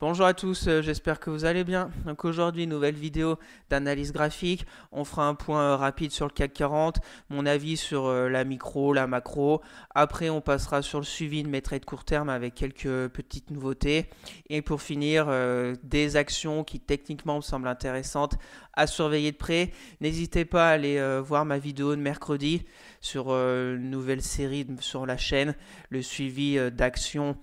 Bonjour à tous, j'espère que vous allez bien. Donc aujourd'hui, nouvelle vidéo d'analyse graphique. On fera un point rapide sur le CAC 40, mon avis sur la micro, la macro. Après, on passera sur le suivi de mes trades court terme avec quelques petites nouveautés. Et pour finir, des actions qui techniquement me semblent intéressantes à surveiller de près. N'hésitez pas à aller voir ma vidéo de mercredi sur une nouvelle série sur la chaîne, le suivi d'actions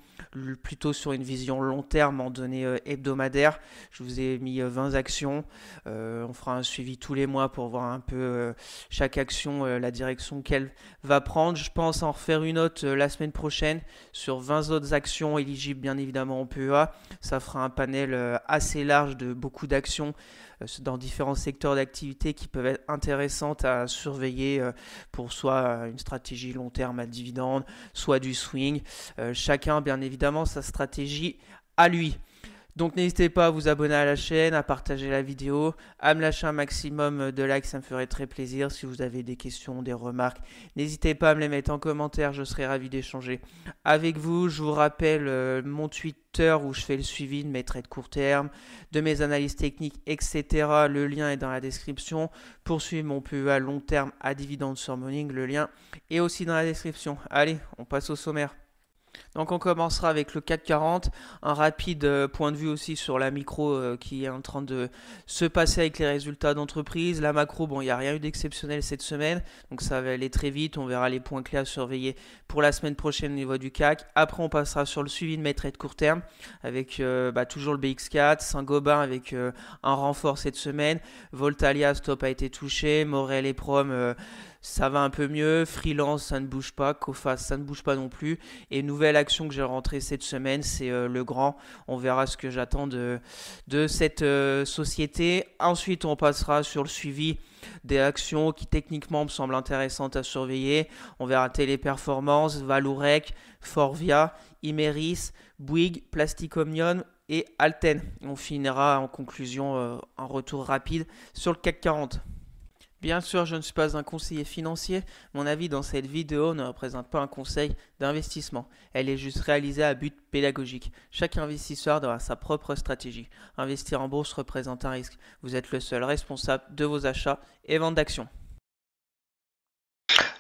plutôt sur une vision long terme en données hebdomadaires. Je vous ai mis 20 actions. On fera un suivi tous les mois pour voir un peu chaque action, la direction qu'elle va prendre. Je pense en refaire une autre la semaine prochaine sur 20 autres actions éligibles bien évidemment au PEA. Ça fera un panel assez large de beaucoup d'actions dans différents secteurs d'activité qui peuvent être intéressantes à surveiller pour soit une stratégie long terme à dividende, soit du swing. Chacun, bien évidemment, sa stratégie à lui. Donc n'hésitez pas à vous abonner à la chaîne, à partager la vidéo, à me lâcher un maximum de likes, ça me ferait très plaisir. Si vous avez des questions, des remarques, n'hésitez pas à me les mettre en commentaire, je serai ravi d'échanger avec vous. Je vous rappelle mon Twitter où je fais le suivi de mes trades court terme, de mes analyses techniques, etc. Le lien est dans la description. Pour suivre mon PEA long terme à dividende sur Morning, le lien est aussi dans la description. Allez, on passe au sommaire. Donc on commencera avec le CAC 40, un rapide point de vue aussi sur la micro qui est en train de se passer avec les résultats d'entreprise. La macro, bon, il n'y a rien eu d'exceptionnel cette semaine, donc ça va aller très vite. On verra les points clés à surveiller pour la semaine prochaine au niveau du CAC. Après, on passera sur le suivi de mes trades court terme avec toujours le BX4, Saint-Gobain avec un renfort cette semaine. Voltalia, stop a été touché. Morel et Prom, ça va un peu mieux. Freelance, ça ne bouge pas. Coface, ça ne bouge pas non plus. Et nouvelle action que j'ai rentrée cette semaine, c'est le grand. On verra ce que j'attends de cette société. Ensuite, on passera sur le suivi des actions qui techniquement me semblent intéressantes à surveiller. On verra Téléperformance, Valourec, Forvia, Imeris, Bouygues, Plastic Omnium et Alten. On finira en conclusion un retour rapide sur le CAC 40. Bien sûr, je ne suis pas un conseiller financier. Mon avis dans cette vidéo ne représente pas un conseil d'investissement. Elle est juste réalisée à but pédagogique. Chaque investisseur doit avoir sa propre stratégie. Investir en bourse représente un risque. Vous êtes le seul responsable de vos achats et ventes d'actions.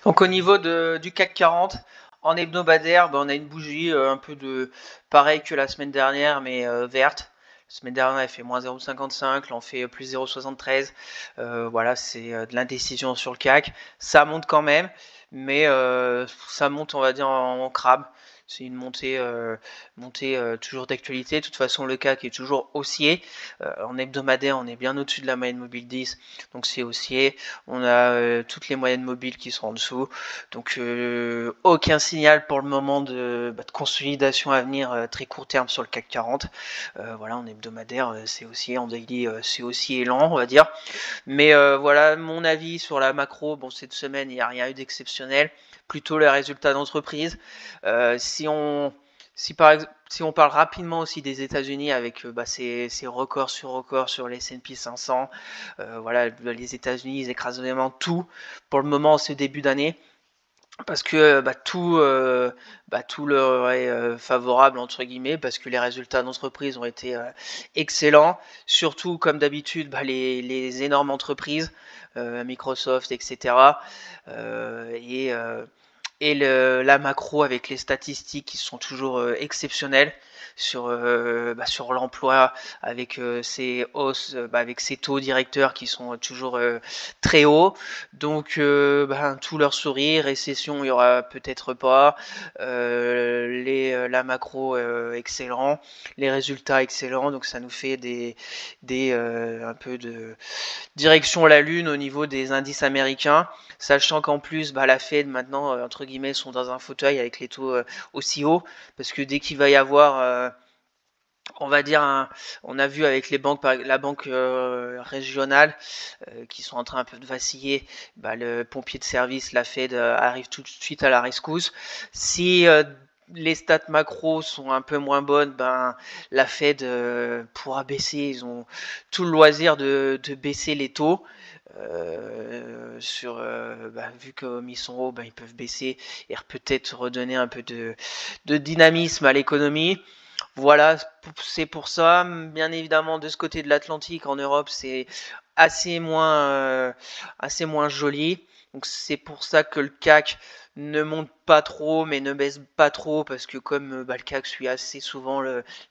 Donc au niveau du CAC 40, en hebdomadaire, on a une bougie un peu de pareil que la semaine dernière, mais verte. La semaine dernière, elle fait moins 0,55, là on fait plus 0,73. Voilà, c'est de l'indécision sur le CAC. Ça monte quand même, mais ça monte, on va dire, en crabe. C'est une montée toujours d'actualité. De toute façon, le CAC est toujours haussier. En hebdomadaire, on est bien au-dessus de la moyenne mobile 10, donc c'est haussier. On a toutes les moyennes mobiles qui sont en dessous. Donc aucun signal pour le moment de consolidation à venir très court terme sur le CAC 40. Voilà, en hebdomadaire, c'est haussier, en daily, c'est haussier lent, on va dire. Mais voilà, mon avis sur la macro, bon, cette semaine, il n'y a rien eu d'exceptionnel. Plutôt les résultats d'entreprise. Si on parle rapidement aussi des États-Unis avec ces records sur les S&P 500, voilà, les États-Unis ils écrasent vraiment tout pour le moment en ce début d'année. Parce que tout leur est favorable entre guillemets, parce que les résultats d'entreprise ont été excellents, surtout comme d'habitude les énormes entreprises, Microsoft, etc. Et la macro avec les statistiques qui sont toujours exceptionnelles sur l'emploi, avec ces hausses, avec ces taux directeurs qui sont toujours très hauts. Donc tout leur sourire, récession il y aura peut-être pas, la macro excellent, les résultats excellents, donc ça nous fait un peu de direction à la lune au niveau des indices américains, sachant qu'en plus la Fed maintenant entre guillemets sont dans un fauteuil avec les taux aussi hauts, parce que dès qu'il va y avoir on va dire on a vu avec les banques, la banque régionale qui sont en train un peu de vaciller, le pompier de service, la Fed arrive tout de suite à la rescousse. Si les stats macro sont un peu moins bonnes, la Fed pourra baisser, ils ont tout le loisir de baisser les taux. Vu comme ils sont hauts, ils peuvent baisser et peut-être redonner un peu de dynamisme à l'économie. Voilà, c'est pour ça. Bien évidemment, de ce côté de l'Atlantique, en Europe, c'est assez assez moins joli. Donc c'est pour ça que le CAC ne monte pas trop, mais ne baisse pas trop, parce que comme bah, le CAC suit assez souvent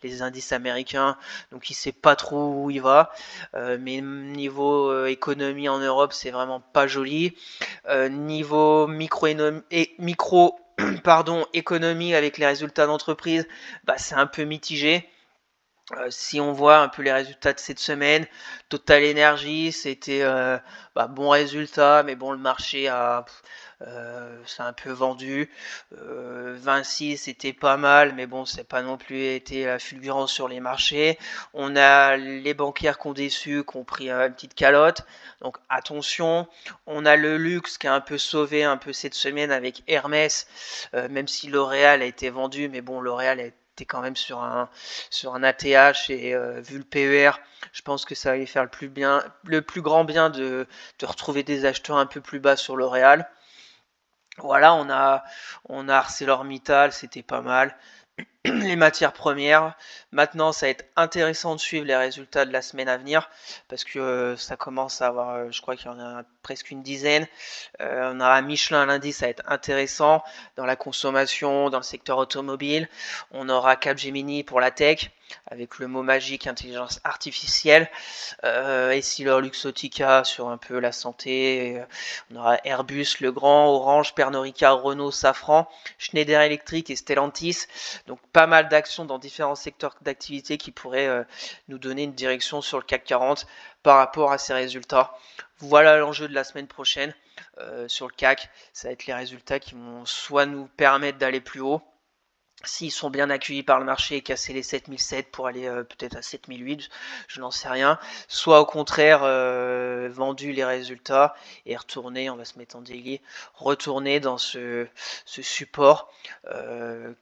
les indices américains, donc il sait pas trop où il va. Mais niveau économie en Europe, c'est vraiment pas joli. Niveau micro pardon, économie avec les résultats d'entreprise, bah, c'est un peu mitigé. Si on voit un peu les résultats de cette semaine, Total Energy, c'était bah, bon résultat, mais bon, le marché c'est un peu vendu. Vinci, c'était pas mal, mais bon, c'est pas non plus été fulgurant sur les marchés. On a les banquières qui ont déçu, qui ont pris une petite calotte. Donc attention. On a le luxe qui a un peu sauvé un peu cette semaine avec Hermès, même si L'Oréal a été vendu, mais bon, L'Oréal était quand même sur un ATH et vu le PER, je pense que ça va lui faire le plus grand bien de retrouver des acheteurs un peu plus bas sur L'Oréal. Voilà, on a ArcelorMittal, c'était pas mal. Les matières premières. Maintenant, ça va être intéressant de suivre les résultats de la semaine à venir parce que ça commence à avoir, je crois qu'il y en a presque une dizaine. On aura Michelin lundi, ça va être intéressant dans la consommation, dans le secteur automobile. On aura Capgemini pour la tech avec le mot magique intelligence artificielle. Essilor-Luxottica sur un peu la santé. On aura Airbus, Legrand, Orange, Pernod Ricard, Renault, Safran, Schneider Electric et Stellantis. Donc pas mal d'actions dans différents secteurs d'activité qui pourraient nous donner une direction sur le CAC 40 par rapport à ces résultats. Voilà l'enjeu de la semaine prochaine sur le CAC. Ça va être les résultats qui vont soit nous permettre d'aller plus haut, s'ils sont bien accueillis par le marché et casser les 7007 pour aller peut-être à 7008, je n'en sais rien. Soit au contraire, vendu les résultats et retourner, on va se mettre en daily, retourner dans ce support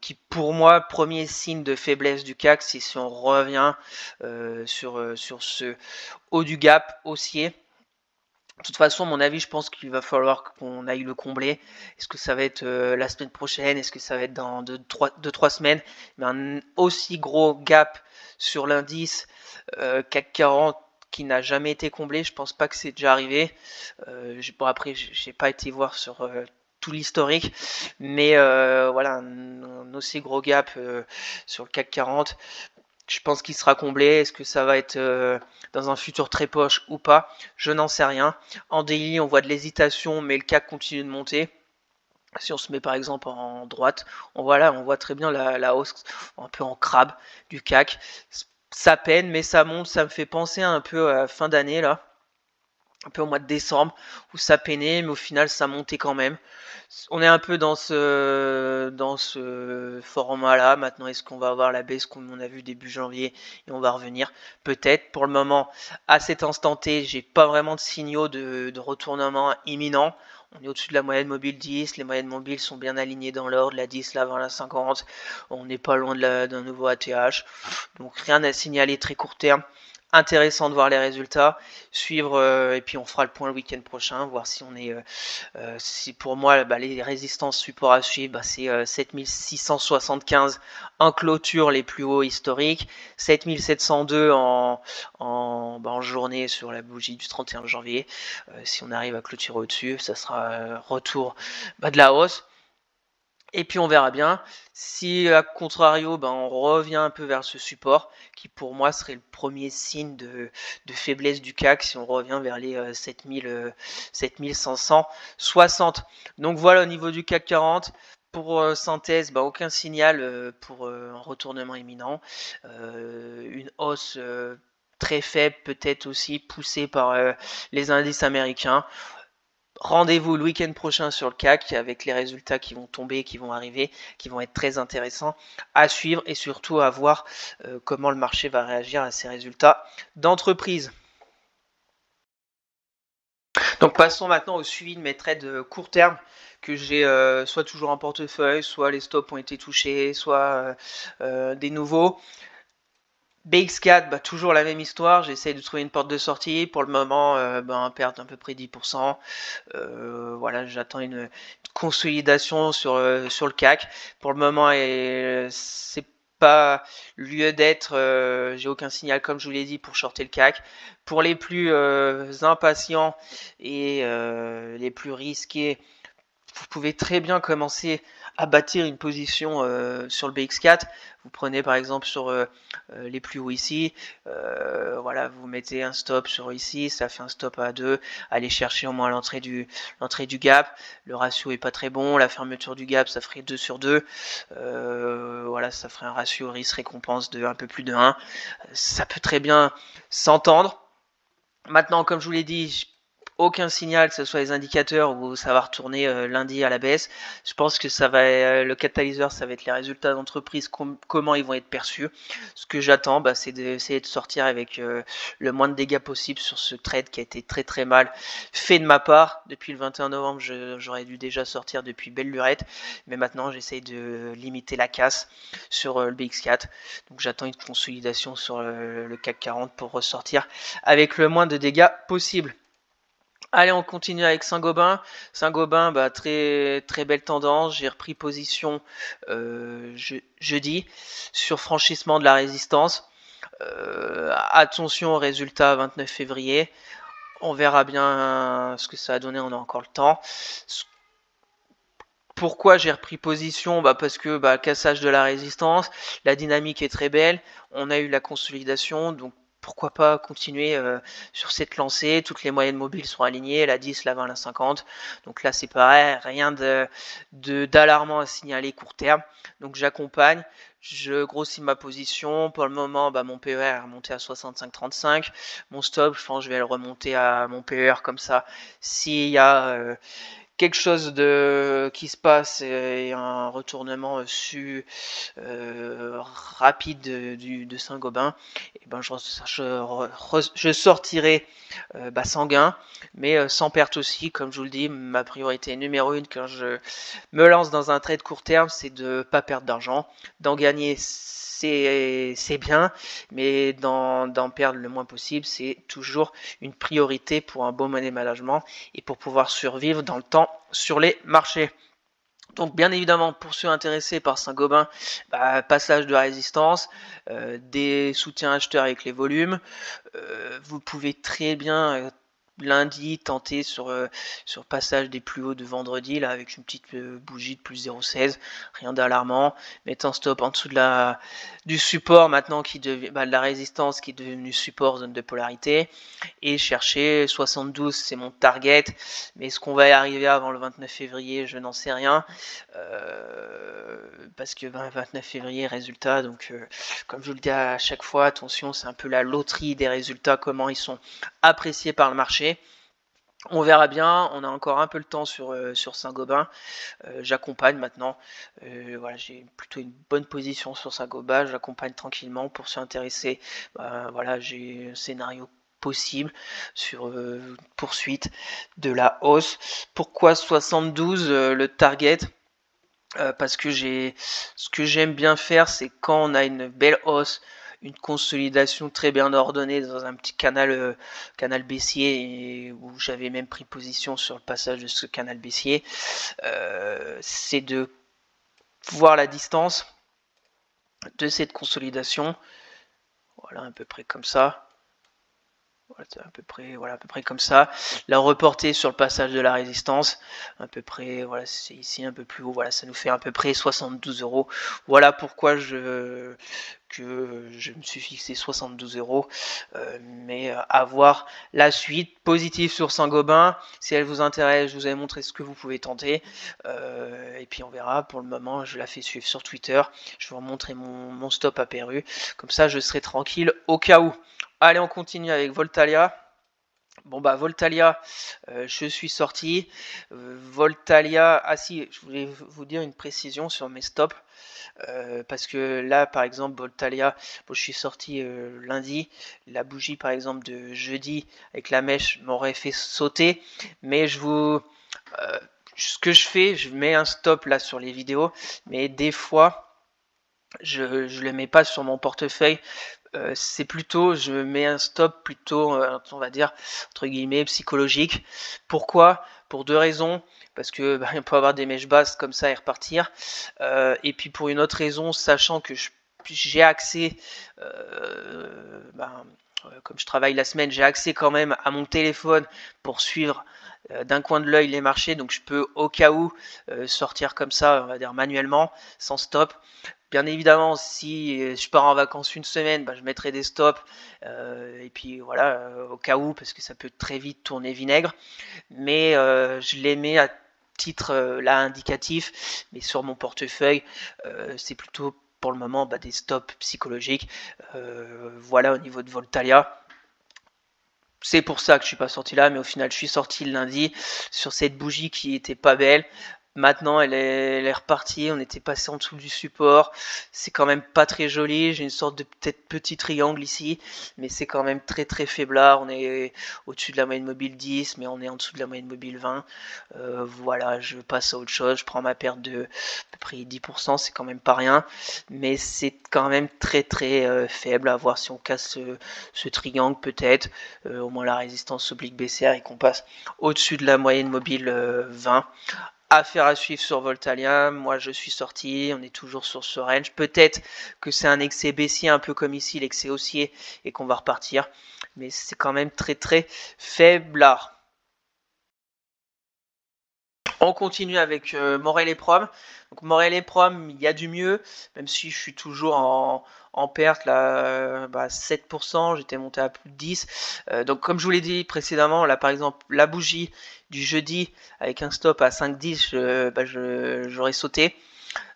qui pour moi, premier signe de faiblesse du CAC, c'est si on revient sur ce haut du gap haussier. De toute façon, à mon avis, je pense qu'il va falloir qu'on aille le combler. Est-ce que ça va être la semaine prochaine? Est-ce que ça va être dans 2-3 semaines? Mais un aussi gros gap sur l'indice CAC 40 qui n'a jamais été comblé, je pense pas que c'est déjà arrivé. Bon, après, j'ai pas été voir sur tout l'historique, mais voilà, un aussi gros gap sur le CAC 40. Je pense qu'il sera comblé. Est-ce que ça va être dans un futur très proche ou pas? Je n'en sais rien. En daily, on voit de l'hésitation, mais le CAC continue de monter. Si on se met par exemple en droite, on voit très bien la hausse un peu en crabe du CAC. Ça peine, mais ça monte. Ça me fait penser un peu à la fin d'année là, un peu au mois de décembre, où ça peinait, mais au final ça montait quand même. On est un peu dans ce format-là. Maintenant, est-ce qu'on va avoir la baisse qu'on a vu début janvier et on va revenir? Peut-être. Pour le moment, à cet instant T, j'ai pas vraiment de signaux de retournement imminent. On est au-dessus de la moyenne mobile 10. Les moyennes mobiles sont bien alignées dans l'ordre. La 10, la 20, la 50. On n'est pas loin d'un nouveau ATH. Donc rien à signaler très court terme. Intéressant de voir les résultats, suivre et puis on fera le point le week-end prochain, voir si on est si pour moi bah, les résistances support à suivre, bah, c'est 7675 en clôture les plus hauts historiques, 7702 en journée sur la bougie du 31 janvier. Si on arrive à clôturer au-dessus, ça sera retour bah, de la hausse. Et puis on verra bien. Si à contrario, ben, on revient un peu vers ce support, qui pour moi serait le premier signe de faiblesse du CAC, si on revient vers les 7560. Donc voilà au niveau du CAC 40. Pour synthèse, ben, aucun signal pour un retournement imminent. Une hausse très faible, peut-être aussi poussée par les indices américains. Rendez-vous le week-end prochain sur le CAC avec les résultats qui vont tomber, qui vont arriver, qui vont être très intéressants à suivre et surtout à voir comment le marché va réagir à ces résultats d'entreprise. Donc passons maintenant au suivi de mes trades court terme que j'ai soit toujours en portefeuille, soit les stops ont été touchés, soit des nouveaux. BX4, bah, toujours la même histoire, j'essaie de trouver une porte de sortie. Pour le moment, perte à peu près 10%. Voilà, j'attends une consolidation sur le CAC. Pour le moment, c'est pas lieu d'être, j'ai aucun signal comme je vous l'ai dit pour shorter le CAC. Pour les plus impatients et les plus risqués, vous pouvez très bien commencer à bâtir une position sur le BX4. Vous prenez par exemple sur les plus hauts ici, voilà, vous mettez un stop sur ici, ça fait un stop à 2, allez chercher au moins l'entrée du gap, le ratio est pas très bon, la fermeture du gap ça ferait 2 sur 2, voilà, ça ferait un ratio risque récompense de un peu plus de 1, ça peut très bien s'entendre. Maintenant, comme je vous l'ai dit, aucun signal, que ce soit les indicateurs ou ça va retourner lundi à la baisse. Je pense que ça va, le catalyseur, ça va être les résultats d'entreprise, comment ils vont être perçus. Ce que j'attends, c'est d'essayer de sortir avec le moins de dégâts possible sur ce trade qui a été très très mal fait de ma part. Depuis le 21 novembre, j'aurais dû déjà sortir depuis belle lurette, mais maintenant j'essaye de limiter la casse sur le BX4. Donc j'attends une consolidation sur le CAC 40 pour ressortir avec le moins de dégâts possible. Allez, on continue avec Saint-Gobain. Saint-Gobain, très, très belle tendance. J'ai repris position jeudi sur franchissement de la résistance. Attention au résultat 29 février. On verra bien ce que ça a donné, on a encore le temps. Pourquoi j'ai repris position? Parce que cassage de la résistance, la dynamique est très belle. On a eu la consolidation, donc pourquoi pas continuer sur cette lancée. Toutes les moyennes mobiles sont alignées, la 10, la 20, la 50. Donc là c'est pareil, rien d'alarmant à signaler court terme. Donc j'accompagne, je grossis ma position. Pour le moment, mon PER est remonté à 65,35. Mon stop, je pense que je vais le remonter à mon PER comme ça. S'il y a quelque chose qui se passe et un retournement rapide de Saint-Gobain, et je sortirai sans gain, mais sans perte aussi. Comme je vous le dis, ma priorité numéro 1 quand je me lance dans un trade court terme, c'est de ne pas perdre d'argent, d'en gagner. C'est bien, mais d'en perdre le moins possible, c'est toujours une priorité pour un bon money management et pour pouvoir survivre dans le temps sur les marchés. Donc bien évidemment, pour ceux intéressés par Saint-Gobain, passage de résistance, des soutiens acheteurs avec les volumes, vous pouvez très bien lundi tenter sur passage des plus hauts de vendredi là avec une petite bougie de plus 0,16, rien d'alarmant, mettre un stop en dessous du support maintenant qui devient de la résistance qui est devenue support zone de polarité, et chercher 72, c'est mon target, mais est-ce qu'on va y arriver avant le 29 février, je n'en sais rien, parce que 29 février résultat, donc comme je vous le dis à chaque fois, attention, c'est un peu la loterie des résultats, comment ils sont appréciés par le marché. On verra bien, on a encore un peu le temps sur Saint-Gobain. J'accompagne maintenant. Voilà, j'ai plutôt une bonne position sur Saint-Gobain. J'accompagne tranquillement pour s'intéresser. Voilà, j'ai un scénario possible sur poursuite de la hausse. Pourquoi 72 le target? Parce que ce que j'aime bien faire, c'est quand on a une belle hausse, une consolidation très bien ordonnée dans un petit canal baissier, et où j'avais même pris position sur le passage de ce canal baissier, c'est de voir la distance de cette consolidation, voilà, à peu près comme ça. Voilà, à peu près comme ça. La reporter sur le passage de la résistance, à peu près, voilà, c'est ici un peu plus haut, voilà, ça nous fait à peu près 72 euros. Voilà pourquoi je me suis fixé 72 euros, mais à voir la suite. Positive sur Saint-Gobain, si elle vous intéresse, je vous ai montré ce que vous pouvez tenter, et puis on verra. Pour le moment, je la fais suivre sur Twitter, je vais vous montrer mon stop apparu, comme ça je serai tranquille au cas où. Allez, on continue avec Voltalia. Bon Voltalia, je suis sorti. Voltalia, si, je voulais vous dire une précision sur mes stops. Parce que là, par exemple, Voltalia, je suis sorti lundi. La bougie, par exemple, de jeudi avec la mèche m'aurait fait sauter. Mais ce que je fais, je mets un stop là sur les vidéos. Mais des fois, je ne le mets pas sur mon portefeuille. C'est plutôt, je mets un stop plutôt, on va dire, entre guillemets, psychologique. Pourquoi? Pour deux raisons. Parce que on peut avoir des mèches basses comme ça et repartir. Et puis pour une autre raison, sachant que je j'ai accès, comme je travaille la semaine, j'ai accès quand même à mon téléphone pour suivre d'un coin de l'œil les marchés, donc je peux au cas où sortir comme ça, on va dire manuellement, sans stop. Bien évidemment, si je pars en vacances une semaine, je mettrai des stops, et puis voilà, au cas où, parce que ça peut très vite tourner vinaigre, mais je les mets à titre là indicatif, mais sur mon portefeuille, c'est plutôt pour le moment des stops psychologiques. Voilà, au niveau de Voltalia. C'est pour ça que je suis pas sorti là, mais au final je suis sorti le lundi sur cette bougie qui était pas belle. Maintenant elle est repartie, on était passé en dessous du support, c'est quand même pas très joli, j'ai une sorte de peut-être petit triangle ici, mais c'est quand même très très faiblard, on est au-dessus de la moyenne mobile 10, mais on est en dessous de la moyenne mobile 20. Voilà, je passe à autre chose, je prends ma perte de à peu près 10%, c'est quand même pas rien, mais c'est quand même très très faible, à voir si on casse ce triangle peut-être, au moins la résistance oblique baissière et qu'on passe au-dessus de la moyenne mobile 20. Affaire à suivre sur Voltalia, moi je suis sorti, on est toujours sur ce range. Peut-être que c'est un excès baissier, un peu comme ici l'excès haussier, et qu'on va repartir. Mais c'est quand même très très faiblard. On continue avec Morel et Prom. Donc Morel et Prom, il y a du mieux, même si je suis toujours en perte, là, 7%, j'étais monté à plus de 10. Donc comme je vous l'ai dit précédemment, là par exemple, la bougie du jeudi, avec un stop à 5,10, j'aurais sauté.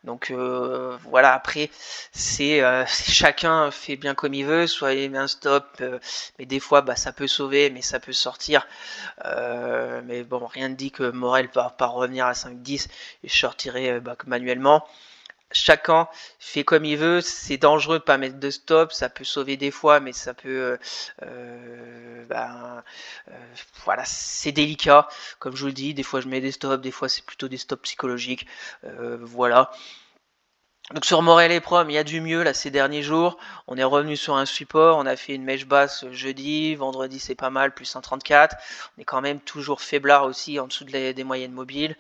Donc voilà, après, c'est chacun fait bien comme il veut, soit il met un stop, mais des fois ça peut sauver, mais ça peut sortir. Mais bon, rien ne dit que Morel va pas revenir à 5,10 et je sortirai manuellement. Chacun fait comme il veut, c'est dangereux de pas mettre de stop, ça peut sauver des fois, mais ça peut, voilà, c'est délicat. Comme je vous le dis, des fois je mets des stops, des fois c'est plutôt des stops psychologiques, voilà. Donc sur Morel et Prom, il y a du mieux là ces derniers jours. On est revenu sur un support, on a fait une mèche basse jeudi, vendredi c'est pas mal, plus 1,34. On est quand même toujours faiblard aussi en dessous des moyennes mobiles.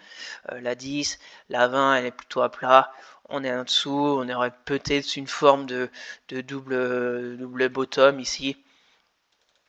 La 10, la 20, elle est plutôt à plat. On est en dessous, on aurait peut-être une forme de double bottom ici.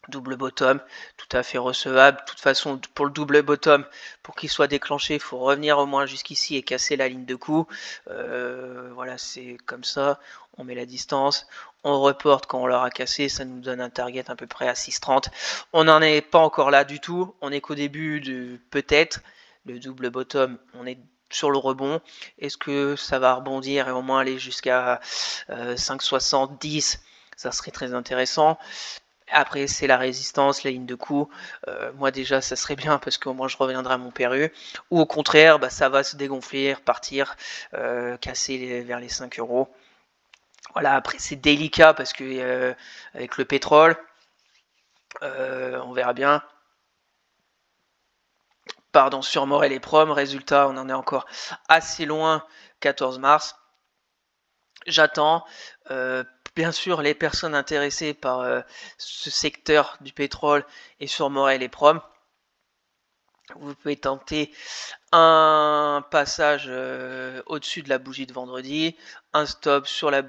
Double bottom, tout à fait recevable. De toute façon, pour le double bottom, pour qu'il soit déclenché, il faut revenir au moins jusqu'ici et casser la ligne de coup. Voilà, c'est comme ça. On met la distance, on reporte quand on l'aura cassé, ça nous donne un target à peu près à 6,30. On n'en est pas encore là du tout. On est qu'au début de peut-être le double bottom. On est sur le rebond. Est-ce que ça va rebondir et au moins aller jusqu'à 5,70? Ça serait très intéressant. Après, c'est la résistance, la ligne de coup. Moi, déjà, ça serait bien parce qu'au moins je reviendrai à mon PRU. Ou au contraire, ça va se dégonfler, repartir, casser vers les 5 euros. Voilà, après, c'est délicat parce que avec le pétrole, on verra bien. Pardon, sur Morel et Prom, résultat, on en est encore assez loin, 14 mars. J'attends. Bien sûr, les personnes intéressées par ce secteur du pétrole et sur Morel et Prom, vous pouvez tenter un passage au-dessus de la bougie de vendredi, un stop sur la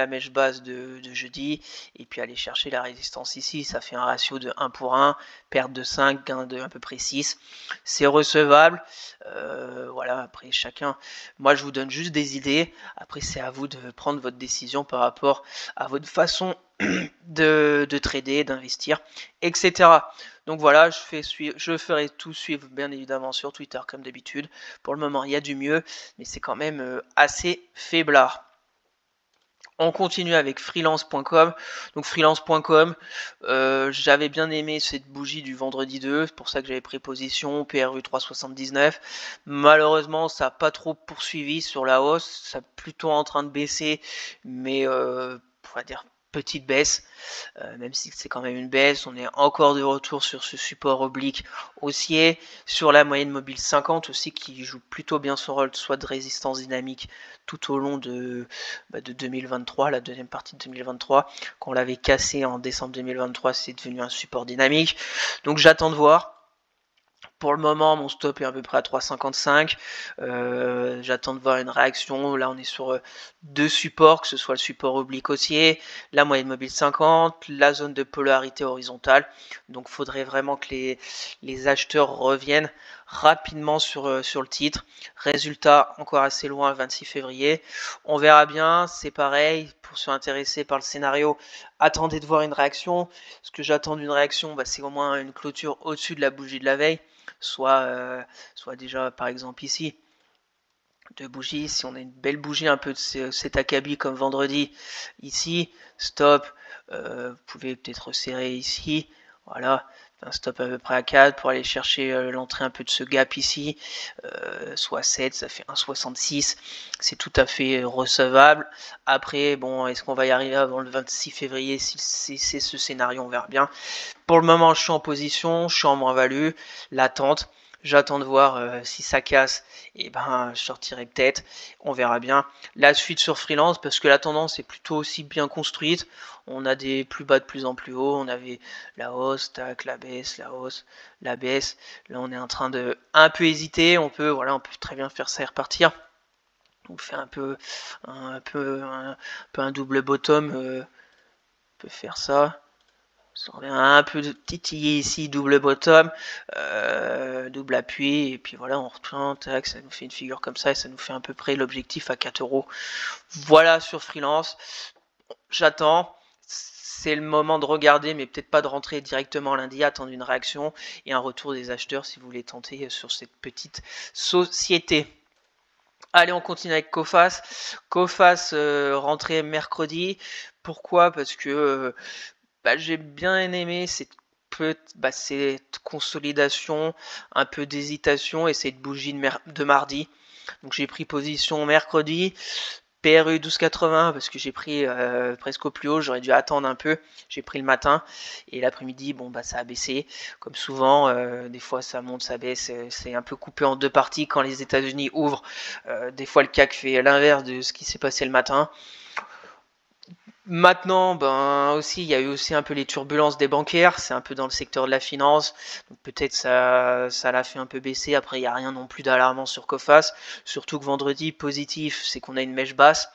mèche basse de jeudi, et puis aller chercher la résistance ici. Ça fait un ratio de 1 pour 1, perte de 5, gain de à peu près 6. C'est recevable. Voilà, après chacun, moi je vous donne juste des idées. Après, c'est à vous de prendre votre décision par rapport à votre façon de trader, d'investir, etc. Donc voilà, je ferai tout suivre bien évidemment sur Twitter comme d'habitude. Pour le moment, il y a du mieux, mais c'est quand même assez faiblard. On continue avec freelance.com. Donc freelance.com, j'avais bien aimé cette bougie du vendredi 2, c'est pour ça que j'avais pris position, PRU 3,79. Malheureusement, ça n'a pas trop poursuivi sur la hausse, ça est plutôt en train de baisser, mais on va dire petite baisse, même si c'est quand même une baisse. On est encore de retour sur ce support oblique haussier, sur la moyenne mobile 50 aussi qui joue plutôt bien son rôle, soit de résistance dynamique tout au long de 2023, la deuxième partie de 2023. Quand on l'avait cassé en décembre 2023, c'est devenu un support dynamique. Donc j'attends de voir. Pour le moment, mon stop est à peu près à 3,55. J'attends de voir une réaction. Là, on est sur deux supports, que ce soit le support oblique haussier, la moyenne mobile 50, la zone de polarité horizontale. Donc, il faudrait vraiment que les acheteurs reviennent rapidement sur le titre. Résultat, encore assez loin, 26 février. On verra bien, c'est pareil. Pour ceux intéressés par le scénario, attendez de voir une réaction. Ce que j'attends d'une réaction, c'est au moins une clôture au-dessus de la bougie de la veille. Soit déjà par exemple ici, deux bougies, si on a une belle bougie un peu de cet acabit comme vendredi, ici, stop, vous pouvez peut-être resserrer ici, voilà, un stop à peu près à 4 pour aller chercher l'entrée un peu de ce gap ici, soit 7, ça fait 1,66, c'est tout à fait recevable. Après, bon, est-ce qu'on va y arriver avant le 26 février? Si c'est ce scénario, on verra bien. Pour le moment, je suis en position, je suis en moins-value, l'attente. J'attends de voir si ça casse, et je sortirai peut-être, on verra bien. La suite sur freelance, parce que la tendance est plutôt aussi bien construite. On a des plus bas de plus en plus haut, on avait la hausse, tac, la baisse, la hausse, la baisse. Là, on est en train de un peu hésiter, on peut très bien faire ça et repartir. On fait un peu un double bottom, on peut faire ça. On vient un peu de titiller ici, double bottom, double appui, et puis voilà, on reprend, tac, ça nous fait une figure comme ça, et ça nous fait à peu près l'objectif à 4 euros. Voilà sur freelance, j'attends, c'est le moment de regarder, mais peut-être pas de rentrer directement lundi, attendre une réaction et un retour des acheteurs si vous voulez tenter sur cette petite société. Allez, on continue avec Coface. Coface rentrée mercredi. Pourquoi? Parce que j'ai bien aimé cette consolidation, un peu d'hésitation et cette bougie de mardi. Donc j'ai pris position mercredi, PRU 12,80 parce que j'ai pris presque au plus haut, j'aurais dû attendre un peu. J'ai pris le matin et l'après-midi, ça a baissé. Comme souvent, des fois ça monte, ça baisse, c'est un peu coupé en deux parties quand les États-Unis ouvrent. Des fois le CAC fait l'inverse de ce qui s'est passé le matin. Maintenant, aussi, il y a eu aussi un peu les turbulences des bancaires, c'est un peu dans le secteur de la finance, donc peut-être ça l'a fait un peu baisser. Après, il n'y a rien non plus d'alarmant sur Coface, surtout que vendredi, positif, c'est qu'on a une mèche basse,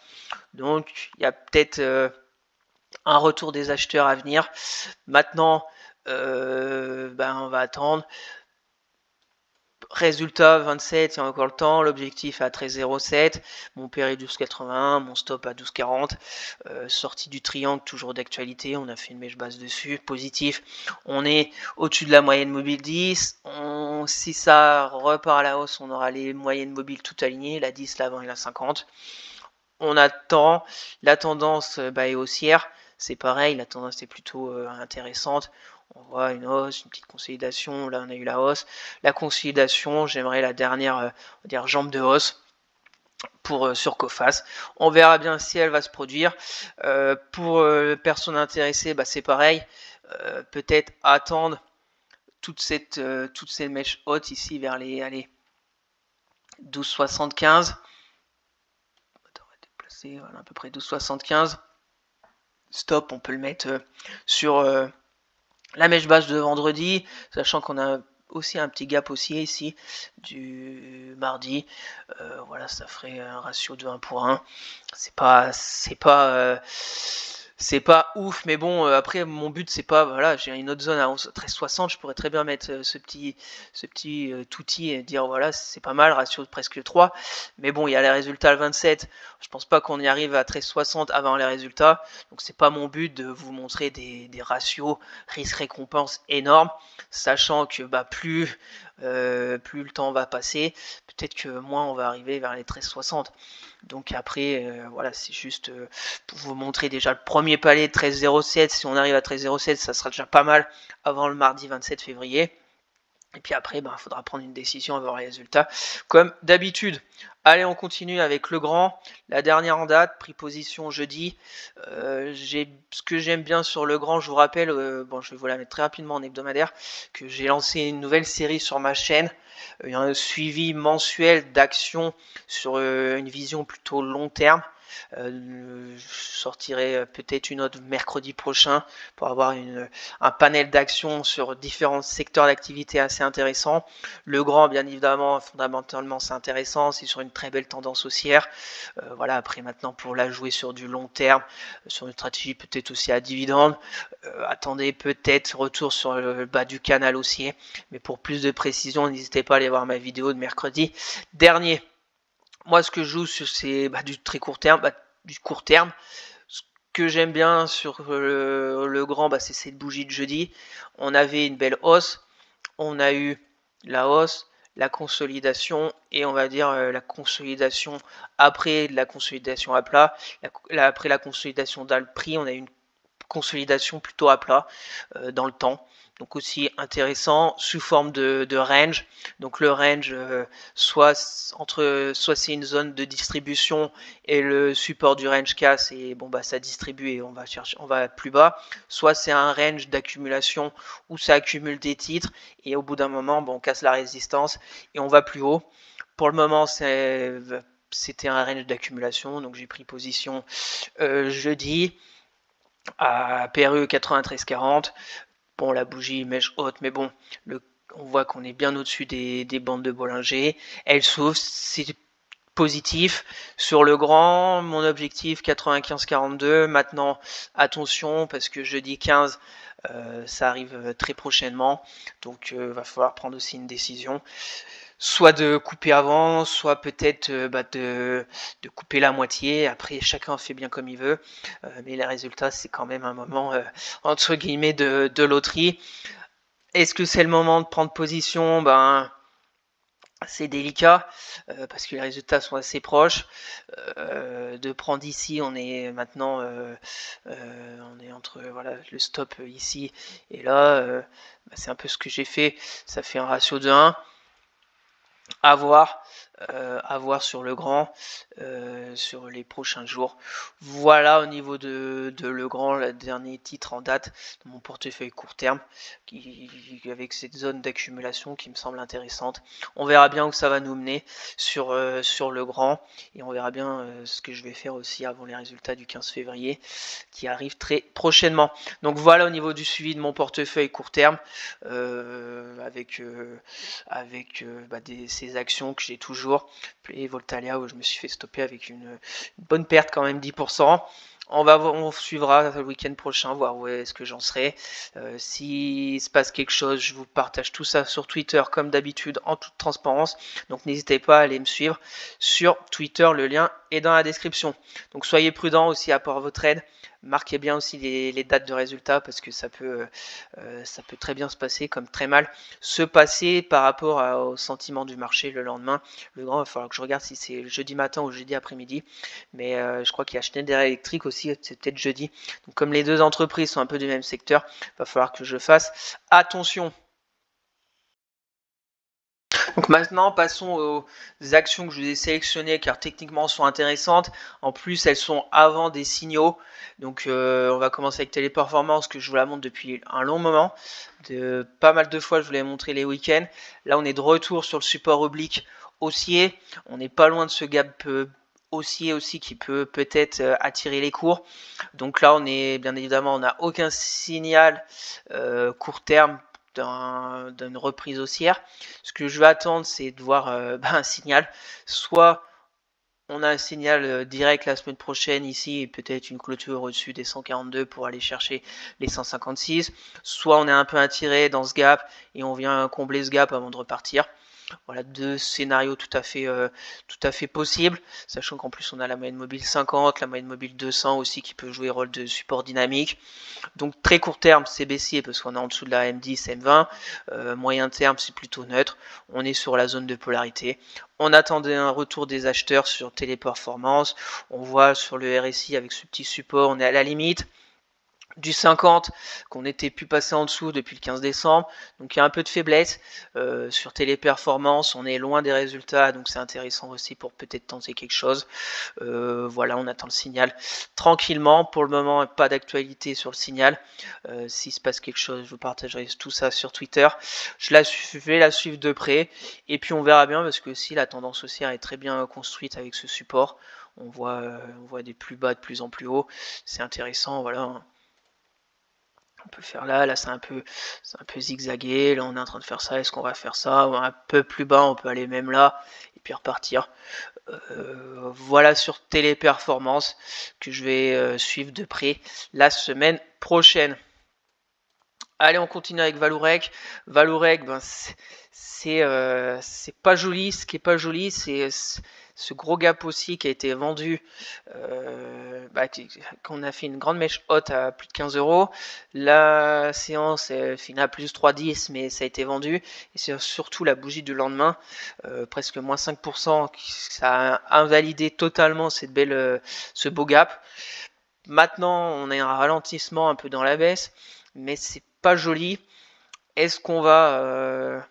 donc il y a peut-être un retour des acheteurs à venir. Maintenant, on va attendre. Résultat 27, il y a encore le temps, l'objectif à 13,07, mon PRI 12,81, mon stop à 12,40, sortie du triangle, toujours d'actualité, on a fait une mèche basse dessus, positif, on est au-dessus de la moyenne mobile 10, si ça repart à la hausse, on aura les moyennes mobiles toutes alignées, la 10, la 20 et la 50, on attend, la tendance est haussière, c'est pareil, la tendance est plutôt intéressante. On voit une hausse, une petite consolidation. Là, on a eu la hausse. La consolidation, j'aimerais la dernière on va dire, jambe de hausse sur Coface. On verra bien si elle va se produire. Pour personnes intéressées, c'est pareil. Peut-être attendre toutes ces mèches hautes ici vers les 12,75. On va déplacer voilà, à peu près 12,75. Stop, on peut le mettre sur la mèche basse de vendredi, sachant qu'on a aussi un petit gap haussier ici du mardi. Voilà, ça ferait un ratio de 1 pour 1. C'est pas ouf, mais bon, après mon but c'est pas, voilà, j'ai une autre zone à 13,60, je pourrais très bien mettre ce petit outil et dire voilà, c'est pas mal, ratio de presque 3, mais bon, il y a les résultats le 27, je pense pas qu'on y arrive à 13,60 avant les résultats, donc c'est pas mon but de vous montrer des ratios risque-récompense énormes, sachant que plus le temps va passer, peut-être que moins on va arriver vers les 13,60. Donc après, voilà, c'est juste pour vous montrer déjà le premier palier de 13,07. Si on arrive à 13,07, ça sera déjà pas mal avant le mardi 27 février. Et puis après, il faudra prendre une décision avant les résultats, comme d'habitude. Allez, on continue avec le grand. La dernière en date, pris position jeudi. Ce que j'aime bien sur le grand, je vous rappelle, je vais vous la mettre très rapidement en hebdomadaire, que j'ai lancé une nouvelle série sur ma chaîne. Un suivi mensuel d'actions sur une vision plutôt long terme. Je sortirai peut-être une autre mercredi prochain pour avoir un panel d'actions sur différents secteurs d'activité assez intéressants. Le grand, bien évidemment, fondamentalement, c'est intéressant. C'est sur une très belle tendance haussière. Voilà, après maintenant, pour la jouer sur du long terme, sur une stratégie peut-être aussi à dividende, attendez peut-être retour sur le bas du canal haussier. Mais pour plus de précision, n'hésitez pas à aller voir ma vidéo de mercredi dernier. Moi, ce que je joue, c'est du très court terme, du court terme. Ce que j'aime bien sur le grand, c'est cette bougie de jeudi. On avait une belle hausse. On a eu la hausse, la consolidation et on va dire la consolidation après la consolidation à plat. Après la consolidation dans le prix, on a eu une consolidation plutôt à plat dans le temps. Donc aussi intéressant sous forme de range. Donc le range, soit c'est une zone de distribution et le support du range casse et ça distribue et on va plus bas. Soit c'est un range d'accumulation où ça accumule des titres et au bout d'un moment, on casse la résistance et on va plus haut. Pour le moment, c'était un range d'accumulation, donc j'ai pris position jeudi à PRE 93,40. Bon, la bougie mèche haute, mais bon, on voit qu'on est bien au-dessus des bandes de Bollinger. Elle s'ouvre, c'est positif. Sur le grand, mon objectif 95,42. Maintenant, attention, parce que jeudi 15, ça arrive très prochainement. Donc, va falloir prendre aussi une décision. Soit de couper avant, soit peut-être de couper la moitié. Après, chacun fait bien comme il veut. Mais les résultats, c'est quand même un moment, entre guillemets, de loterie. Est-ce que c'est le moment de prendre position? C'est délicat parce que les résultats sont assez proches. De prendre ici, on est maintenant on est entre le stop ici et là. C'est un peu ce que j'ai fait. Ça fait un ratio de 1. À voir sur le grand sur les prochains jours. Voilà au niveau de le grand, le dernier titre en date de mon portefeuille court terme avec cette zone d'accumulation qui me semble intéressante. On verra bien où ça va nous mener sur le grand et on verra bien ce que je vais faire aussi avant les résultats du 15 février qui arrivent très prochainement. Donc voilà au niveau du suivi de mon portefeuille court terme avec ces actions que j'ai toujours, et Voltalia où je me suis fait stopper avec une bonne perte quand même 10%. On suivra le week-end prochain, voir où est-ce que j'en serai. S'il se passe quelque chose, je vous partage tout ça sur Twitter comme d'habitude en toute transparence. Donc n'hésitez pas à aller me suivre sur Twitter, le lien est dans la description. Donc soyez prudents aussi à part votre aide. Marquez bien aussi les dates de résultats parce que ça peut très bien se passer comme très mal se passer par rapport au sentiment du marché le lendemain. Le grand, il va falloir que je regarde si c'est jeudi matin ou jeudi après-midi. Mais je crois qu'il y a Schneider Electric aussi, c'est peut-être jeudi. Donc comme les deux entreprises sont un peu du même secteur, il va falloir que je fasse attention. Donc maintenant, passons aux actions que je vous ai sélectionnées car techniquement sont intéressantes. En plus, elles sont avant des signaux. Donc on va commencer avec Téléperformance que je vous la montre depuis un long moment. Pas mal de fois, je vous l'ai montré les week-ends. Là, on est de retour sur le support oblique haussier. On n'est pas loin de ce gap haussier aussi qui peut peut-être attirer les cours. Donc là, on n'a aucun signal court terme d'une reprise haussière. Ce que je vais attendre, c'est de voir un signal. Soit on a un signal direct la semaine prochaine ici et peut-être une clôture au-dessus des 142 pour aller chercher les 156. Soit on est un peu attiré dans ce gap et on vient combler ce gap avant de repartir. Voilà, deux scénarios tout à fait possibles, sachant qu'en plus on a la moyenne mobile 50, la moyenne mobile 200 aussi qui peut jouer rôle de support dynamique. Donc très court terme c'est baissier parce qu'on est en dessous de la M10, M20. Moyen terme c'est plutôt neutre, on est sur la zone de polarité. On attendait un retour des acheteurs sur Téléperformance. On voit sur le RSI avec ce petit support, on est à la limite du 50 qu'on n'était plus passé en dessous depuis le 15 décembre. Donc il y a un peu de faiblesse sur Téléperformance. On est loin des résultats, donc c'est intéressant aussi pour peut-être tenter quelque chose. Voilà, on attend le signal tranquillement. Pour le moment, pas d'actualité sur le signal. S'il se passe quelque chose, je vous partagerai tout ça sur Twitter. Je vais la suivre de près. Et puis on verra bien parce que aussi la tendance haussière est très bien construite avec ce support. on voit des plus bas de plus en plus haut. C'est intéressant, voilà. On peut faire là c'est un peu zigzagué, là on est en train de faire ça, est-ce qu'on va faire ça, ou un peu plus bas, on peut aller même là, et puis repartir. Voilà sur Téléperformance que je vais suivre de près la semaine prochaine. Allez, on continue avec Vallourec. Vallourec, ben, c'est pas joli. Ce qui est pas joli, c'est ce gros gap aussi qui a été vendu, qu'on a fait une grande mèche haute à plus de 15 €. La séance finit à plus 3,10, mais ça a été vendu. Et c'est surtout la bougie du lendemain, presque moins 5%, ça a invalidé totalement ce beau gap. Maintenant, on a un ralentissement un peu dans la baisse, mais c'est pas joli. Est-ce qu'on va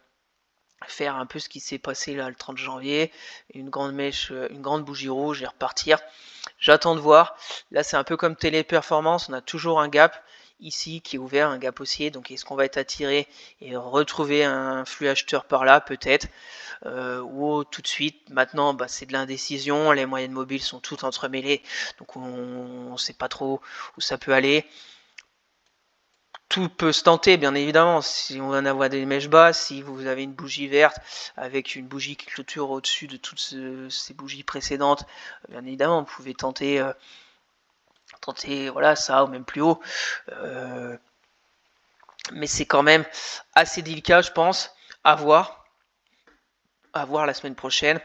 faire un peu ce qui s'est passé là le 30 janvier, une grande mèche, une grande bougie rouge et repartir? J'attends de voir. Là, c'est un peu comme Téléperformance, on a toujours un gap ici qui est ouvert, un gap haussier. Donc, est-ce qu'on va être attiré et retrouver un flux acheteur par là, peut-être, ou tout de suite? Maintenant, c'est de l'indécision. Les moyennes mobiles sont toutes entremêlées, donc on ne sait pas trop où ça peut aller. Tout peut se tenter, bien évidemment. Si on va en avoir des mèches basses, si vous avez une bougie verte avec une bougie qui clôture au-dessus de toutes ces bougies précédentes, bien évidemment, vous pouvez tenter, voilà, ça, ou même plus haut. Mais c'est quand même assez délicat, je pense, à voir la semaine prochaine.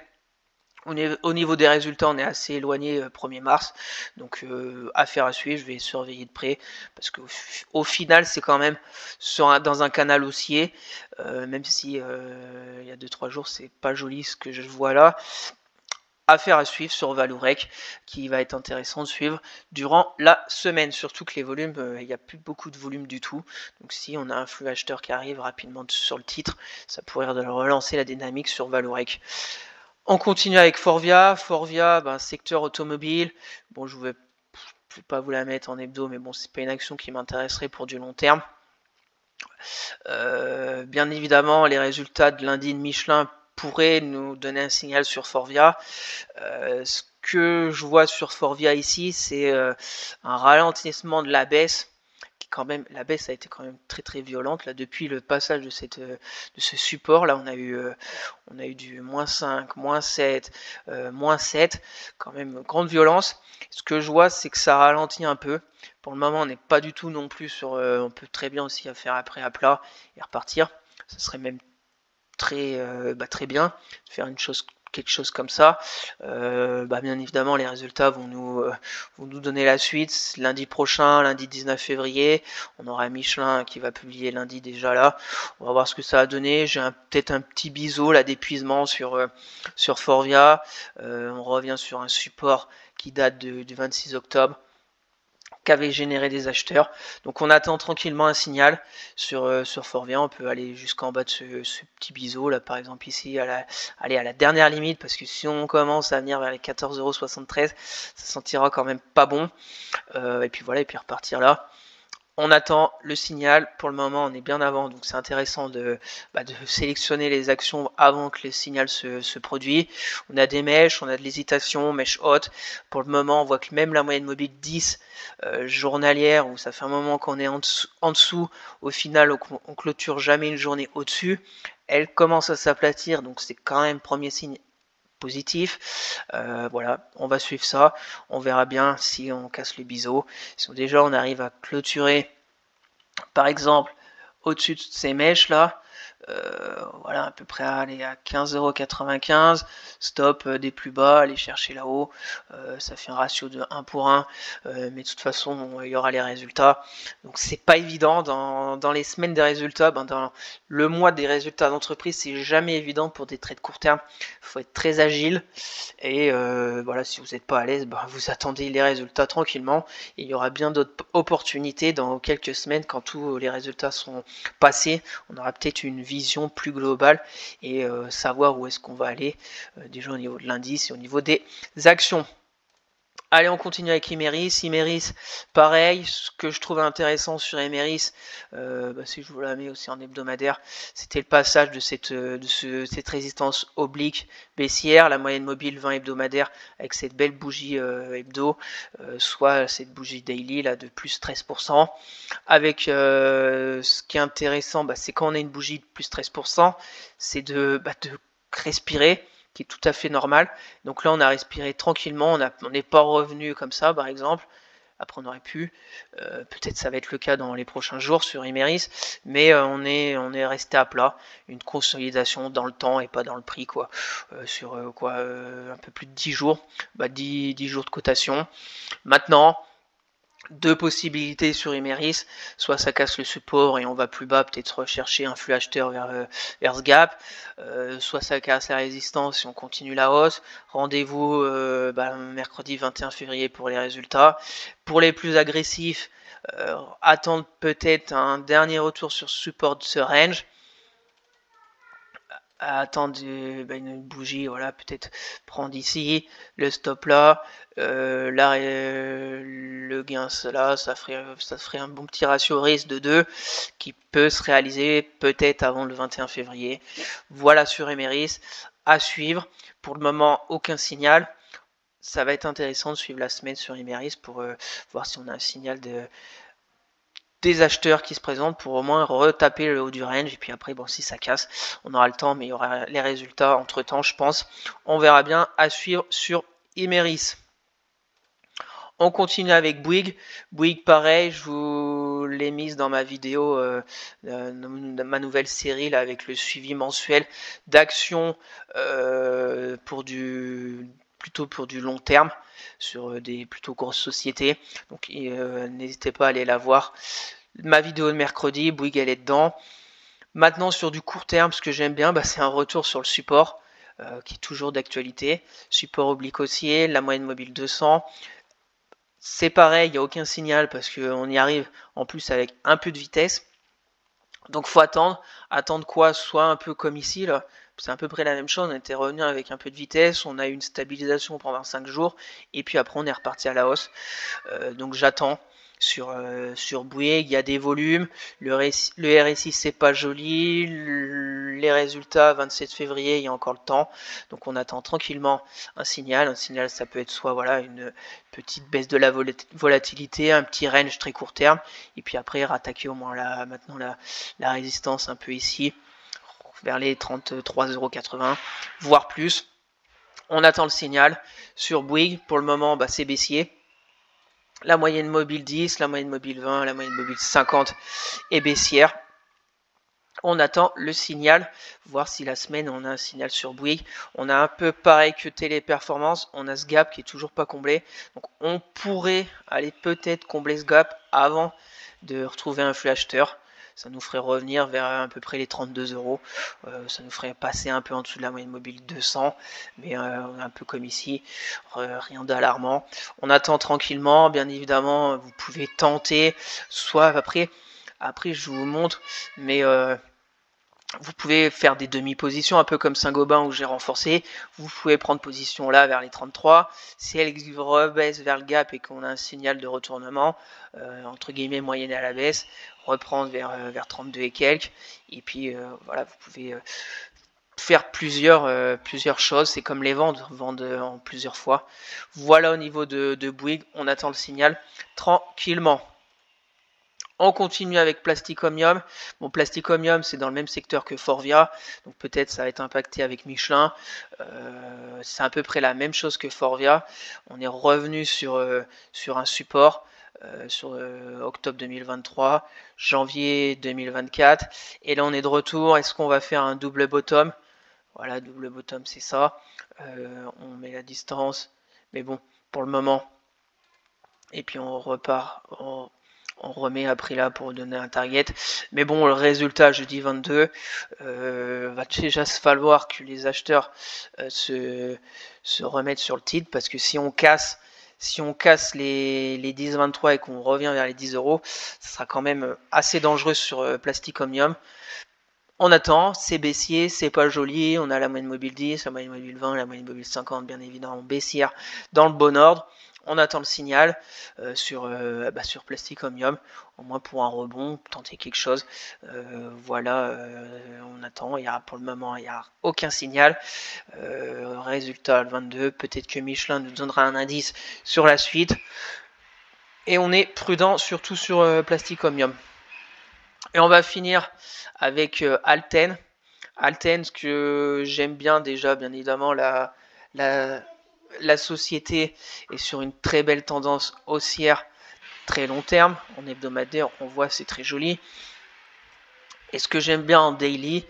Au niveau des résultats, on est assez éloigné 1er mars, donc affaire à suivre, je vais surveiller de près, parce qu'au final, c'est quand même dans un canal haussier, même si il y a 2-3 jours, c'est pas joli ce que je vois là. Affaire à suivre sur Vallourec, qui va être intéressant de suivre durant la semaine, surtout que les volumes, il n'y a plus beaucoup de volume du tout, donc si on a un flux acheteur qui arrive rapidement sur le titre, ça pourrait relancer la dynamique sur Vallourec. On continue avec Forvia. Forvia, secteur automobile. Bon, je ne vais pas vous la mettre en hebdo, mais bon, c'est pas une action qui m'intéresserait pour du long terme. Bien évidemment, les résultats de lundi de Michelin pourraient nous donner un signal sur Forvia. Ce que je vois sur Forvia ici, c'est un ralentissement de la baisse. Quand même, la baisse a été quand même très très violente là depuis le passage de ce support. Là, on a eu du -5, -7, -7, quand même grande violence. Ce que je vois, c'est que ça ralentit un peu. Pour le moment, on n'est pas du tout non plus sur. On peut très bien aussi faire après à plat et repartir. Ce serait même très bien de faire quelque chose comme ça. Bien évidemment, les résultats vont nous donner la suite. Lundi prochain, lundi 19 février, on aura Michelin qui va publier lundi déjà là. On va voir ce que ça a donné. J'ai peut-être un petit biseau là d'épuisement sur Forvia. On revient sur un support qui date du 26 octobre. Qu'avait généré des acheteurs. Donc on attend tranquillement un signal sur Forvia. On peut aller jusqu'en bas de ce petit biseau là, par exemple ici, aller à la dernière limite, parce que si on commence à venir vers les 14,73 €, ça sentira quand même pas bon. Et puis voilà, et puis repartir là. On attend le signal. Pour le moment, on est bien avant, donc c'est intéressant de sélectionner les actions avant que le signal se produise. On a des mèches, on a de l'hésitation, mèche haute. Pour le moment, on voit que même la moyenne mobile 10 journalière, où ça fait un moment qu'on est en dessous, au final, on clôture jamais une journée au-dessus. Elle commence à s'aplatir, donc c'est quand même premier signe positif. Voilà, on va suivre ça. On verra bien si on casse le biseau. Si déjà on arrive à clôturer, par exemple, au-dessus de ces mèches là, voilà, à peu près aller à 15,95 €, stop des plus bas, aller chercher là-haut, ça fait un ratio de 1 pour 1, mais de toute façon il y aura les résultats, donc c'est pas évident dans les semaines des résultats, dans le mois des résultats d'entreprise, c'est jamais évident pour des trades court terme, il faut être très agile, et voilà, si vous n'êtes pas à l'aise, vous attendez les résultats tranquillement, et il y aura bien d'autres opportunités dans quelques semaines quand tous les résultats sont passés, on aura peut-être une vision plus globale et savoir où est-ce qu'on va aller déjà au niveau de l'indice et au niveau des actions. Allez, on continue avec Imeris. Imeris, pareil, ce que je trouve intéressant sur Imeris, si je vous la mets aussi en hebdomadaire, c'était le passage de cette résistance oblique baissière, la moyenne mobile 20 hebdomadaire, avec cette belle bougie hebdo, soit cette bougie daily là de plus 13%. Avec ce qui est intéressant, c'est quand on a une bougie de plus 13%, c'est de respirer, qui est tout à fait normal. Donc là, on a respiré tranquillement, on n'est pas revenu comme ça, par exemple. Après, on aurait pu. Peut-être ça va être le cas dans les prochains jours sur Imeris, mais on est resté à plat. Une consolidation dans le temps et pas dans le prix, quoi. Sur un peu plus de 10 jours. 10 jours de cotation. Maintenant, deux possibilités sur Imeris, soit ça casse le support et on va plus bas, peut-être rechercher un flux acheteur vers ce gap, soit ça casse la résistance et on continue la hausse. Rendez-vous mercredi 21 février pour les résultats. Pour les plus agressifs, attendre peut-être un dernier retour sur ce support de ce range. Attendre une bougie, voilà, peut-être prendre ici, le stop là, le gain là, ça ferait un bon petit ratio risque de 2 qui peut se réaliser peut-être avant le 21 février. Voilà sur Imeris, à suivre. Pour le moment, aucun signal. Ça va être intéressant de suivre la semaine sur Imeris pour voir si on a un signal des acheteurs qui se présentent pour au moins retaper le haut du range. Et puis après, bon, si ça casse, on aura le temps, mais il y aura les résultats entre temps, je pense. On verra bien, à suivre sur Imeris. On continue avec Bouygues. Bouygues, pareil, je vous l'ai mise dans ma vidéo, ma nouvelle série là, avec le suivi mensuel d'actions plutôt pour du long terme sur des plutôt grosses sociétés. Donc n'hésitez pas à aller la voir. Ma vidéo de mercredi, Bouygues elle est dedans. Maintenant sur du court terme, ce que j'aime bien, c'est un retour sur le support qui est toujours d'actualité. Support oblique haussier, la moyenne mobile 200. C'est pareil, il n'y a aucun signal parce qu'on y arrive en plus avec un peu de vitesse. Donc faut attendre. Attendre quoi? Soit un peu comme ici là. C'est à peu près la même chose, on était revenu avec un peu de vitesse, on a eu une stabilisation pendant 5 jours, et puis après on est reparti à la hausse. Donc j'attends sur Bouygues, il y a des volumes, le RSI c'est pas joli, les résultats 27 février, il y a encore le temps, donc on attend tranquillement un signal ça peut être soit voilà une petite baisse de la volatilité, un petit range très court terme, et puis après rattaquer au moins maintenant la résistance un peu ici, vers les 33,80 €, voire plus. On attend le signal sur Bouygues, pour le moment c'est baissier. La moyenne mobile 10, la moyenne mobile 20, la moyenne mobile 50 est baissière. On attend le signal, voir si la semaine on a un signal sur Bouygues. On a un peu pareil que Téléperformance, on a ce gap qui est toujours pas comblé. Donc on pourrait aller peut-être combler ce gap avant de retrouver un flux acheteur. Ça nous ferait revenir vers à peu près les 32 €. Ça nous ferait passer un peu en dessous de la moyenne mobile 200, mais un peu comme ici, rien d'alarmant. On attend tranquillement, bien évidemment, vous pouvez tenter, soit après je vous montre, mais vous pouvez faire des demi-positions, un peu comme Saint-Gobain où j'ai renforcé. Vous pouvez prendre position là vers les 33. Si elle rebaisse vers le gap et qu'on a un signal de retournement, entre guillemets moyenne à la baisse, reprendre vers 32 et quelques. Et puis voilà, vous pouvez faire plusieurs choses. C'est comme les vendre en plusieurs fois. Voilà au niveau de Bouygues, on attend le signal tranquillement. On continue avec Plasticomium. Bon, Plasticomium, c'est dans le même secteur que Forvia, donc peut-être ça va être impacté avec Michelin. C'est à peu près la même chose que Forvia. On est revenu sur un support sur octobre 2023, janvier 2024, et là on est de retour. Est-ce qu'on va faire un double bottom? Voilà, double bottom, c'est ça. On met la distance, mais bon, pour le moment. Et puis on repart. On remet après là pour donner un target. Mais bon, le résultat jeudi 22 va déjà se falloir que les acheteurs se remettent sur le titre, parce que si on casse les 10,23 et qu'on revient vers les 10 €, ça sera quand même assez dangereux sur Plasticomium. On attend, c'est baissier, c'est pas joli, on a la moyenne mobile 10, la moyenne mobile 20, la moyenne mobile 50, bien évidemment baissière dans le bon ordre. on attend le signal sur Plastic Omnium, au moins pour un rebond, tenter quelque chose. Voilà, on attend. Pour le moment, il n'y a aucun signal. Résultat, le 22, peut-être que Michelin nous donnera un indice sur la suite. Et on est prudent, surtout sur Plastic Omnium. Et on va finir avec Alten. Alten, ce que j'aime bien déjà, bien évidemment, la société est sur une très belle tendance haussière, très long terme. En hebdomadaire, on voit, c'est très joli. Et ce que j'aime bien en daily,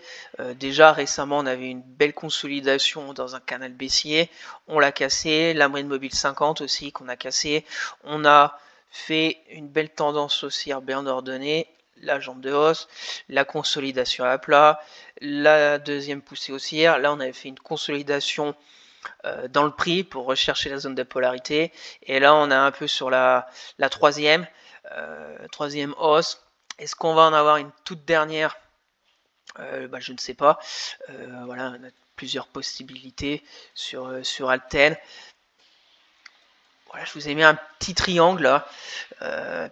déjà récemment on avait une belle consolidation dans un canal baissier, on l'a cassé, la moyenne mobile 50 aussi qu'on a cassé, on a fait une belle tendance haussière bien ordonnée, la jambe de hausse, la consolidation à plat, la deuxième poussée haussière, là on avait fait une consolidation dans le prix pour rechercher la zone de polarité, et là on est un peu sur la troisième hausse. Est-ce qu'on va en avoir une toute dernière? Je ne sais pas. Voilà, on a plusieurs possibilités sur Alten. Voilà, je vous ai mis un petit triangle là.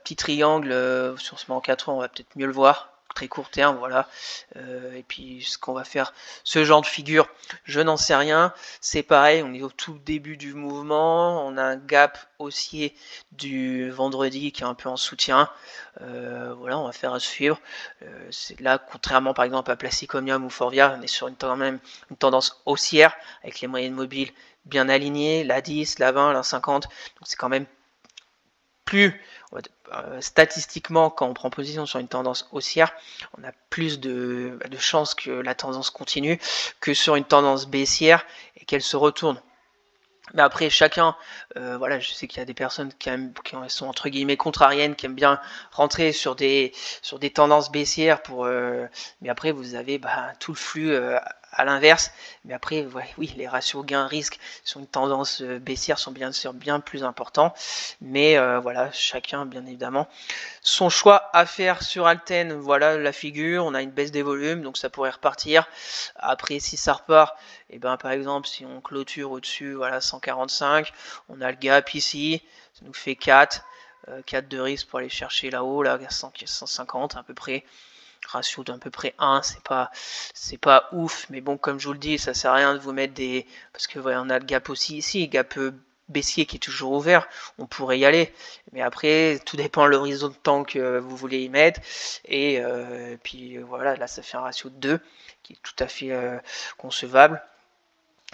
Petit triangle sur ce manque à 3, on va peut-être mieux le voir. Très court terme, voilà. Et puis ce qu'on va faire, ce genre de figure, je n'en sais rien. C'est pareil, on est au tout début du mouvement, on a un gap haussier du vendredi qui est un peu en soutien. Voilà, on va faire à suivre. C'est là, contrairement par exemple à Plastic Omnium ou Forvia, on est sur quand même une tendance haussière avec les moyennes mobiles bien alignées, la 10, la 20, la 50. Donc c'est quand même plus statistiquement, quand on prend position sur une tendance haussière, on a plus de chances que la tendance continue que sur une tendance baissière et qu'elle se retourne. Mais après, chacun, voilà, je sais qu'il y a des personnes qui sont entre guillemets contrariennes, qui aiment bien rentrer sur des tendances baissières mais après vous avez tout le flux à l'inverse. Mais après, oui, les ratios gain-risque sur une tendance baissière sont bien sûr bien plus importants. Mais voilà, chacun, bien évidemment, son choix à faire sur Alten. Voilà la figure, on a une baisse des volumes, donc ça pourrait repartir. Après, si ça repart, et par exemple, si on clôture au-dessus, voilà, 145, on a le gap ici, ça nous fait 4. 4 de risque pour aller chercher là-haut, là, 150 à peu près. Ratio d'à peu près 1, c'est pas ouf, mais bon, comme je vous le dis, ça sert à rien de vous mettre des... Parce que voilà, on a le gap aussi ici, gap baissier qui est toujours ouvert, on pourrait y aller, mais après tout dépend de l'horizon de temps que vous voulez y mettre, et puis voilà, là ça fait un ratio de 2 qui est tout à fait concevable.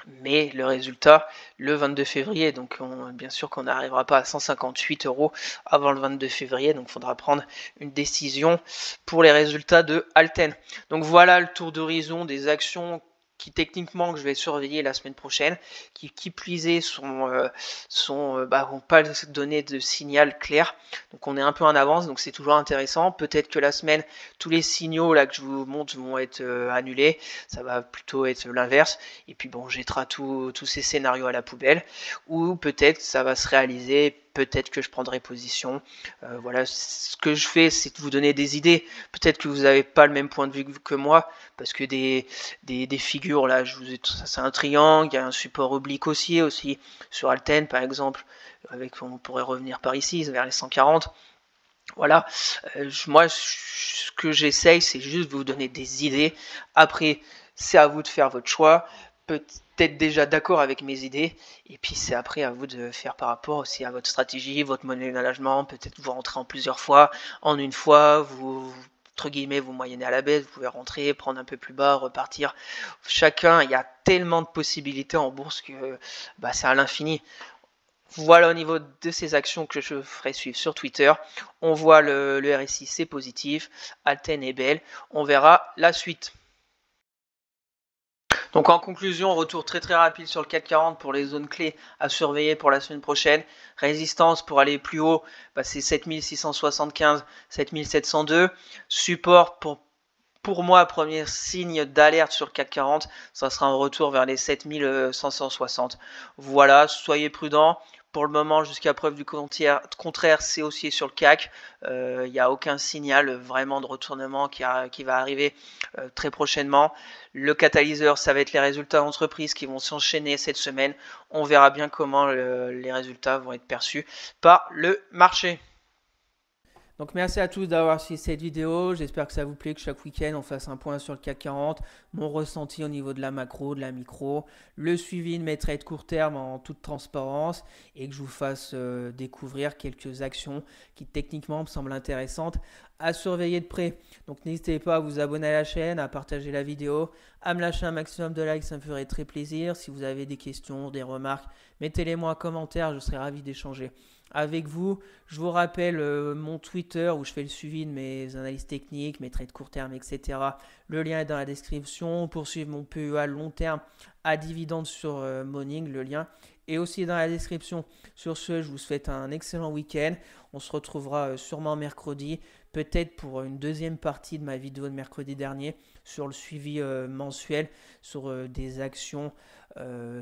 Mais le résultat, le 22 février, donc bien sûr qu'on n'arrivera pas à 158 € avant le 22 février, donc il faudra prendre une décision pour les résultats de Alten. Donc voilà le tour d'horizon des actions qui techniquement que je vais surveiller la semaine prochaine, qui plus est vont pas donner de signal clair, donc on est un peu en avance, donc c'est toujours intéressant. Peut-être que la semaine, tous les signaux là que je vous montre vont être annulés, ça va plutôt être l'inverse, et puis bon, on jettera tous ces scénarios à la poubelle, ou peut-être ça va se réaliser, peut-être que je prendrai position. Voilà, ce que je fais, c'est de vous donner des idées. Peut-être que vous n'avez pas le même point de vue que moi, parce que des figures, là, c'est un triangle, il y a un support oblique haussier aussi, sur Alten par exemple, on pourrait revenir par ici, vers les 140. Voilà, moi, ce que j'essaye, c'est juste de vous donner des idées. Après, c'est à vous de faire votre choix. Peut-être déjà d'accord avec mes idées, et puis c'est après à vous de faire par rapport aussi à votre stratégie, votre modèle d'engagement. Peut-être vous rentrez en plusieurs fois, en une fois, vous entre guillemets vous moyennez à la baisse, vous pouvez rentrer, prendre un peu plus bas, repartir. Chacun, il y a tellement de possibilités en bourse que c'est à l'infini. Voilà au niveau de ces actions que je ferai suivre sur Twitter. On voit le RSI, c'est positif. Alten est belle. On verra la suite. Donc en conclusion, retour très rapide sur le CAC 40 pour les zones clés à surveiller pour la semaine prochaine. Résistance pour aller plus haut, c'est 7675, 7702. Support pour moi, premier signe d'alerte sur le CAC 40, ça sera un retour vers les 7560. Voilà, soyez prudents. Pour le moment, jusqu'à preuve du contraire, c'est aussi sur le CAC. Il n'y a aucun signal vraiment de retournement qui va arriver très prochainement. Le catalyseur, ça va être les résultats d'entreprise qui vont s'enchaîner cette semaine. On verra bien comment les résultats vont être perçus par le marché. Donc merci à tous d'avoir suivi cette vidéo. J'espère que ça vous plaît, que chaque week-end on fasse un point sur le CAC 40, mon ressenti au niveau de la macro, de la micro, le suivi de mes trades court terme en toute transparence et que je vous fasse découvrir quelques actions qui techniquement me semblent intéressantes à surveiller de près. Donc n'hésitez pas à vous abonner à la chaîne, à partager la vidéo, à me lâcher un maximum de likes, ça me ferait très plaisir. Si vous avez des questions, des remarques, mettez-les-moi en commentaire, je serai ravi d'échanger avec vous. Je vous rappelle mon Twitter où je fais le suivi de mes analyses techniques, mes trades court terme, etc. Le lien est dans la description. Pour suivre mon PEA long terme à dividende sur Morning, le lien est aussi dans la description. Sur ce, je vous souhaite un excellent week-end. On se retrouvera sûrement mercredi, peut-être pour une deuxième partie de ma vidéo de mercredi dernier sur le suivi mensuel, sur des actions,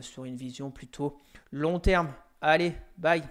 sur une vision plutôt long terme. Allez, bye!